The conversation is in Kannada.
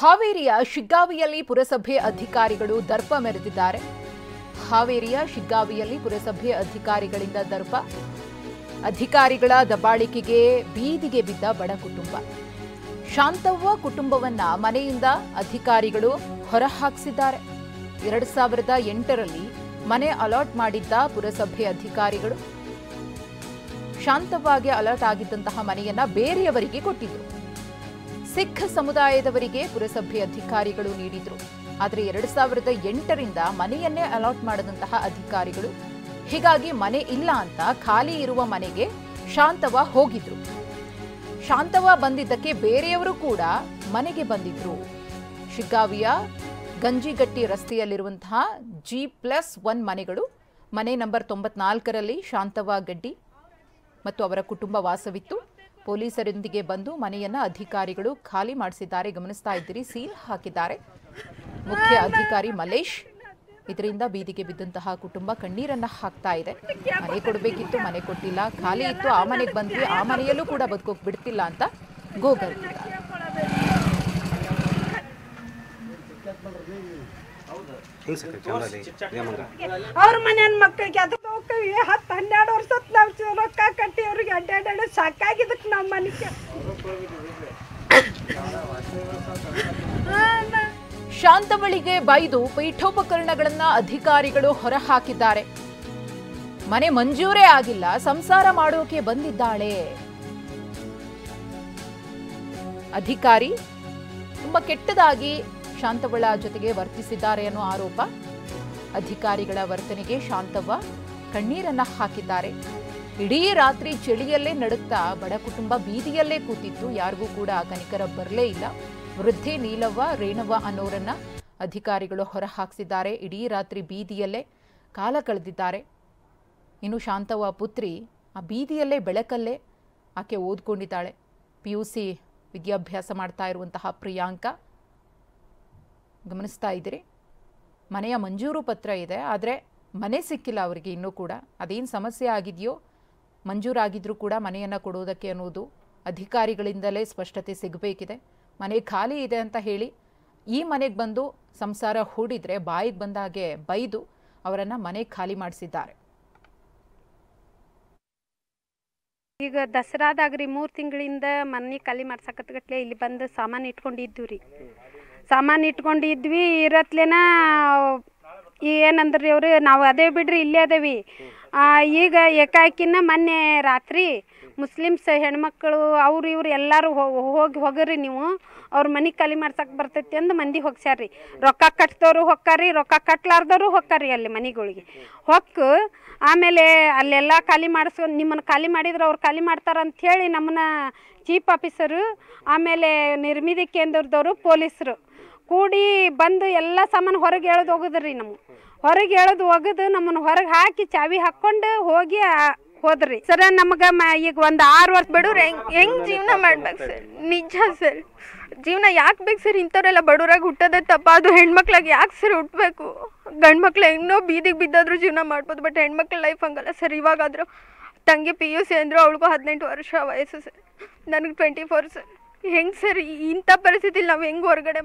ಹಾವೇರಿಯ ಶಿಗ್ಗಾವಿಯಲ್ಲಿ ಪುರಸಭೆ ಅಧಿಕಾರಿಗಳು ದರ್ಪ ಮೆರೆದಿದ್ದಾರೆ. ಹಾವೇರಿಯ ಶಿಗ್ಗಾವಿಯಲ್ಲಿ ಪುರಸಭೆ ಅಧಿಕಾರಿಗಳಿಂದ ದರ್ಪ. ಅಧಿಕಾರಿಗಳ ದಬ್ಬಾಳಿಕೆಗೆ ಬೀದಿಗೆ ಬಿದ್ದ ಬಡ ಕುಟುಂಬ. ಶಾಂತವ್ವ ಕುಟುಂಬವನ್ನ ಮನೆಯಿಂದ ಅಧಿಕಾರಿಗಳು ಹೊರಹಾಕಿಸಿದ್ದಾರೆ. 2008ರಲ್ಲಿ ಮನೆ ಅಲಾಟ್ ಮಾಡಿದ್ದ ಪುರಸಭೆ ಅಧಿಕಾರಿಗಳು ಶಾಂತವ್ವಗೆ ಅಲರ್ಟ್ ಆಗಿದ್ದಂತಹ ಮನೆಯನ್ನ ಬೇರೆಯವರಿಗೆ ಕೊಟ್ಟಿದ್ರು. ಸಿಖ್ ಸಮುದಾಯದವರಿಗೆ ಪುರಸಭೆ ಅಧಿಕಾರಿಗಳು ನೀಡಿದ್ರು. ಆದರೆ 2008ರಿಂದ ಮನೆಯನ್ನೇ ಅಲಾಟ್ ಮಾಡದಂತಹ ಅಧಿಕಾರಿಗಳು, ಹೀಗಾಗಿ ಮನೆ ಇಲ್ಲ ಅಂತ ಖಾಲಿ ಇರುವ ಮನೆಗೆ ಶಾಂತವ್ವ ಹೋಗಿದ್ರು. ಶಾಂತವ್ವ ಬಂದಿದ್ದಕ್ಕೆ ಬೇರೆಯವರು ಕೂಡ ಮನೆಗೆ ಬಂದಿದ್ರು. ಶಿಗ್ಗಾವಿಯ ಗಂಜಿಗಟ್ಟಿ ರಸ್ತೆಯಲ್ಲಿರುವಂತಹ G+1 ಮನೆಗಳು. ಮನೆ ನಂಬರ್ 94ರಲ್ಲಿ ಶಾಂತವ್ವ ಗಡ್ಡಿ ಮತ್ತು ಅವರ ಕುಟುಂಬ ವಾಸವಿತ್ತು. ಪೊಲೀಸರೊಂದಿಗೆ ಬಂದು ಮನೆಯನ್ನ ಅಧಿಕಾರಿಗಳು ಖಾಲಿ ಮಾಡಿಸಿದ್ದಾರೆ. ಗಮನಿಸ್ತಾ ಇದ್ದೀರಿ, ಸೀಲ್ ಹಾಕಿದ್ದಾರೆ ಮುಖ್ಯ ಅಧಿಕಾರಿ ಮಲೇಶ್. ಇದರಿಂದ ಬೀದಿಗೆ ಬಿದ್ದಂತಹ ಕುಟುಂಬ ಕಣ್ಣೀರನ್ನ ಹಾಕ್ತಾ ಇದೆ. ಮನೆ ಕೊಡಬೇಕಿತ್ತು, ಮನೆ ಕೊಟ್ಟಿಲ್ಲ, ಖಾಲಿ ಇತ್ತು, ಆ ಮನೆಗೆ ಬಂದ್ವಿ, ಆ ಮನೆಯಲ್ಲೂ ಕೂಡ ಬದುಕೋಕ್ ಬಿಡ್ತಿಲ್ಲ ಅಂತ ಗೋಗರಿದ್ದಾರೆ. ಅವ್ರ ಮನೆ ಮಕ್ಕಳಿಗೆ ಅದು 10-12 ವರ್ಷ ನಾವು ರೊಕ್ಕ ಕಟ್ಟಿ ಅವ್ರಿಗೆ ಅಡ್ಡಾಡ ಸಾಕಾಗಿದ್ದಕ್ಕೆ ನಮ್ಮ ಮನೆಗೆ. ಶಾಂತವ್ವಳಿಗೆ ಬೈದು ಪೀಠೋಪಕರಣಗಳನ್ನ ಅಧಿಕಾರಿಗಳು ಹೊರಹಾಕಿದ್ದಾರೆ. ಮನೆ ಮಂಜೂರೇ ಆಗಿಲ್ಲ, ಸಂಸಾರ ಮಾಡೋಕೆ ಬಂದಿದ್ದಾಳೆ. ಅಧಿಕಾರಿ ತುಂಬಾ ಕೆಟ್ಟದಾಗಿ ಶಾಂತವ್ವಳ ಜೊತೆಗೆ ವರ್ತಿಸಿದ್ದಾರೆ ಅನ್ನೋ ಆರೋಪ. ಅಧಿಕಾರಿಗಳ ವರ್ತನೆಗೆ ಶಾಂತವ್ವ ಕಣ್ಣೀರನ್ನ ಹಾಕಿದ್ದಾರೆ. ಇಡೀ ರಾತ್ರಿ ಚಳಿಯಲ್ಲೇ ನಡುತ್ತಾ ಬಡ ಕುಟುಂಬ ಬೀದಿಯಲ್ಲೇ ಕೂತಿತ್ತು. ಯಾರಿಗೂ ಕೂಡ ಕನಿಕರ ಬರಲೇ ಇಲ್ಲ. ವೃದ್ಧೆ ನೀಲವ್ವ, ರೇಣವ್ವ ಅನ್ನೋರನ್ನ ಅಧಿಕಾರಿಗಳು ಹೊರ ಹಾಕಿಸಿದ್ದಾರೆ. ಇಡೀ ರಾತ್ರಿ ಬೀದಿಯಲ್ಲೇ ಕಾಲ ಕಳೆದಿದ್ದಾರೆ. ಇನ್ನು ಶಾಂತವ್ವ ಪುತ್ರಿ ಆ ಬೀದಿಯಲ್ಲೇ ಬೆಳಕಲ್ಲೇ ಆಕೆ ಓದ್ಕೊಂಡಿದ್ದಾಳೆ. PUC ವಿದ್ಯಾಭ್ಯಾಸ ಮಾಡ್ತಾ ಇರುವಂತಹ ಪ್ರಿಯಾಂಕಾ. ಗಮನಿಸ್ತಾ ಇದ್ದೀರಿ, ಮನೆಯ ಮಂಜೂರು ಪತ್ರ ಇದೆ, ಆದರೆ ಮನೆ ಸಿಕ್ಕಿಲ್ಲ ಅವರಿಗೆ ಇನ್ನೂ ಕೂಡ. ಅದೇನು ಸಮಸ್ಯೆ ಆಗಿದೆಯೋ, ಮಂಜೂರಾಗಿದ್ರೂ ಕೂಡ ಮನೆಯನ್ನು ಕೊಡೋದಕ್ಕೆ ಅನ್ನೋದು ಅಧಿಕಾರಿಗಳಿಂದಲೇ ಸ್ಪಷ್ಟತೆ ಸಿಗಬೇಕಿದೆ. ಮನೆ ಖಾಲಿ ಇದೆ ಅಂತ ಹೇಳಿ ಈ ಮನೆಗೆ ಬಂದು ಸಂಸಾರ ಹೂಡಿದ್ರೆ ಬಾಯಿಗೆ ಬಂದಾಗೆ ಬೈದು ಅವರನ್ನು ಮನೆ ಖಾಲಿ ಮಾಡಿಸಿದ್ದಾರೆ. ಈಗ ದಸರಾದಾಗ್ರಿ 3 ತಿಂಗಳಿಂದ ಮನೆ ಖಾಲಿ ಮಾಡ್ಸಕತ್ಗಟ್ಲೆ ಇಲ್ಲಿ ಬಂದು ಸಾಮಾನು ಇಟ್ಕೊಂಡಿದ್ದು ರೀ. ಸಾಮಾನು ಇಟ್ಕೊಂಡಿದ್ವಿ ಇರತ್ಲೇನ ಏನಂದ್ರಿ ಅವ್ರು, ನಾವು ಅದೇ ಬಿಡ್ರಿ ಇಲ್ಲೇ ಅದೇವಿ. ಈಗ ಏಕಾಏಕಿನ ಮೊನ್ನೆ ರಾತ್ರಿ ಮುಸ್ಲಿಮ್ಸ್ ಹೆಣ್ಮಕ್ಳು ಅವ್ರು ಇವ್ರು ಎಲ್ಲರೂ ಹೋಗ್ರಿ ನೀವು, ಅವ್ರ ಮನೆ ಖಾಲಿ ಮಾಡ್ಸಕ್ಕೆ ಬರ್ತೈತಿ ಅಂದು ಮಂದಿ ಹೋಗ್ಸ್ಯಾರ್ರಿ. ರೊಕ್ಕ ಕಟ್ದವರು ಹೊಕ್ಕಾರಿ, ರೊಕ್ಕ ಕಟ್ಲಾರ್ದವರು ಹೊಕ್ಕಾರಿ ಅಲ್ಲಿ ಮನೆಗಳಿಗೆ ಹೊಕ್ಕು. ಆಮೇಲೆ ಅಲ್ಲೆಲ್ಲ ಖಾಲಿ ಮಾಡಿಸ್ಕೊಂಡು ನಿಮ್ಮನ್ನು ಖಾಲಿ ಮಾಡಿದ್ರೆ ಅವ್ರು ಖಾಲಿ ಮಾಡ್ತಾರಂಥೇಳಿ ನಮ್ಮನ್ನ ಚೀಫ್ ಆಫೀಸರು, ಆಮೇಲೆ ನಿರ್ಮಿತಿ ಕೇಂದ್ರದವರು, ಪೊಲೀಸರು ಕೂಡಿ ಬಂದು ಎಲ್ಲ ಸಾಮಾನು ಹೊರಗೆ ಎಳೆದು ಹೋಗುದ್ರಿ. ನಮ್ಮ ಹೊರಗೆ ಎಳೆದು ಒಗದು ನಮ್ಮನ್ನು ಹೊರಗೆ ಹಾಕಿ ಚಾವಿ ಹಾಕ್ಕೊಂಡು ಹೋಗಿ ಹೋದ್ರಿ. ಸರ ನಮಗೆ ಈಗ ಒಂದು 6 ವರ್ಷ ಬಡವ್ರು ಹೆಂಗ್ ಜೀವನ ಮಾಡ್ಬೇಕು ಸರ್? ನಿಜ ಸರ್, ಜೀವನ ಯಾಕೆ ಬೇಕು ಸರ್? ಇಂಥವ್ರೆಲ್ಲ ಬಡವ್ರಾಗ ಹುಟ್ಟೋದೇ ತಪ್ಪ. ಅದು ಹೆಣ್ಮಕ್ಳಾಗ ಯಾಕೆ ಸರ್ ಹುಟ್ಟಬೇಕು? ಗಂಡು ಮಕ್ಳು ಹೆಂಗೋ ಬೀದಿಗೆ ಬಿದ್ದಾದ್ರೂ ಜೀವನ ಮಾಡ್ಬೋದು, ಬಟ್ ಹೆಣ್ಮಕ್ಳ ಲೈಫ್ ಹಂಗಲ್ಲ ಸರ್. ಇವಾಗಾದರೂ ತಂಗಿ PUC ಅಂದರು, ಅವಳಿಗೂ 18 ವರ್ಷ ವಯಸ್ಸು ಸರ್, ನನಗೆ 24 ಸರ್. ಹೆಂಗೆ ಸರ್ ಇಂಥ ಪರಿಸ್ಥಿತಿಲಿ ನಾವು ಹೆಂಗೆ ಹೊರಗಡೆ